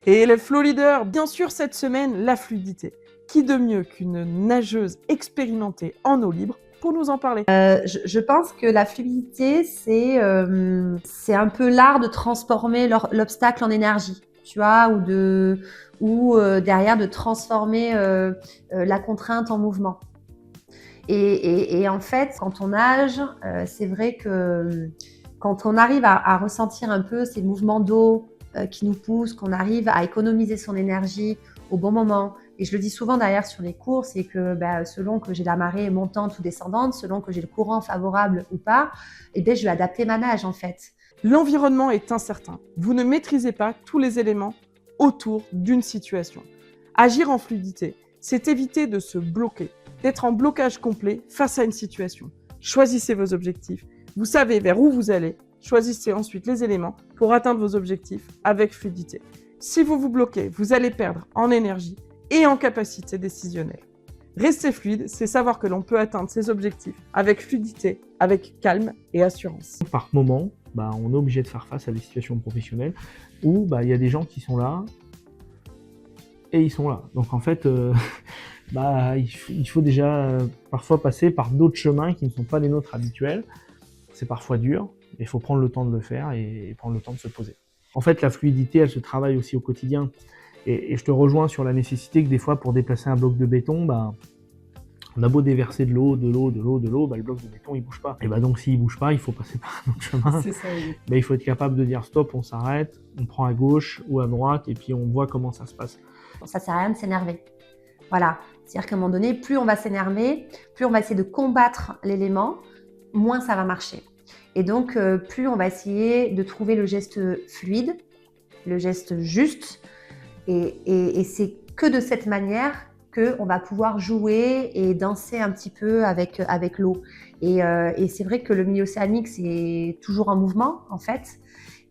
Et le flow leader, bien sûr, cette semaine, la fluidité. Qui de mieux qu'une nageuse expérimentée en eau libre pour nous en parler? Je pense que la fluidité, c'est un peu l'art de transformer l'obstacle en énergie, tu vois, ou derrière de transformer la contrainte en mouvement. Et en fait, quand on nage, c'est vrai que quand on arrive à ressentir un peu ces mouvements d'eau qui nous poussent, qu'on arrive à économiser son énergie au bon moment. Et je le dis souvent d'ailleurs sur les cours, c'est que selon que j'ai la marée montante ou descendante, selon que j'ai le courant favorable ou pas, je vais adapter ma nage en fait. L'environnement est incertain. Vous ne maîtrisez pas tous les éléments autour d'une situation. Agir en fluidité, c'est éviter de se bloquer, d'être en blocage complet face à une situation. Choisissez vos objectifs. Vous savez vers où vous allez. Choisissez ensuite les éléments pour atteindre vos objectifs avec fluidité. Si vous vous bloquez, vous allez perdre en énergie et en capacité décisionnelle. Rester fluide, c'est savoir que l'on peut atteindre ses objectifs avec fluidité, avec calme et assurance. Par moment, on est obligé de faire face à des situations professionnelles où il y a des gens qui sont là et ils sont là. Donc en fait, il faut déjà parfois passer par d'autres chemins qui ne sont pas les nôtres habituels. C'est parfois dur, mais il faut prendre le temps de le faire et prendre le temps de se poser. En fait, la fluidité, elle se travaille aussi au quotidien. Et je te rejoins sur la nécessité que des fois, pour déplacer un bloc de béton, on a beau déverser de l'eau, le bloc de béton, il bouge pas. Et donc, s'il bouge pas, il faut passer par un autre chemin. C'est ça, oui. Il faut être capable de dire stop, on s'arrête, on prend à gauche ou à droite, et puis on voit comment ça se passe. Ça sert à rien de s'énerver. Voilà. C'est-à-dire qu'à un moment donné, plus on va s'énerver, plus on va essayer de combattre l'élément, moins ça va marcher. Et donc, plus on va essayer de trouver le geste fluide, le geste juste. Et c'est que de cette manière qu'on va pouvoir jouer et danser un petit peu avec l'eau. Et c'est vrai que le milieu océanique, c'est toujours en mouvement, en fait.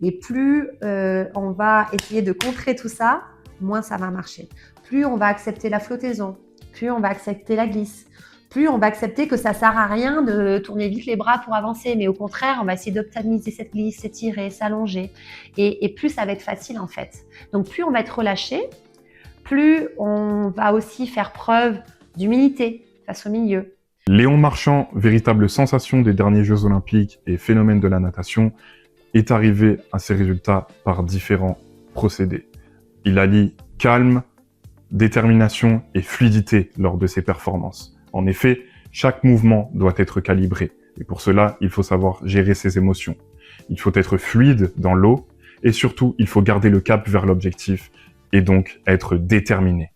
Et plus on va essayer de contrer tout ça, moins ça va marcher. Plus on va accepter la flottaison, plus on va accepter la glisse, plus on va accepter que ça ne sert à rien de tourner vite les bras pour avancer, mais au contraire, on va essayer d'optimiser cette glisse, s'étirer, s'allonger, et plus ça va être facile en fait. Donc plus on va être relâché, plus on va aussi faire preuve d'humilité face au milieu. Léon Marchand, véritable sensation des derniers Jeux Olympiques et phénomène de la natation, est arrivé à ses résultats par différents procédés. Il allie calme, détermination et fluidité lors de ses performances. En effet, chaque mouvement doit être calibré. Et pour cela, il faut savoir gérer ses émotions. Il faut être fluide dans l'eau et surtout, il faut garder le cap vers l'objectif et donc être déterminé.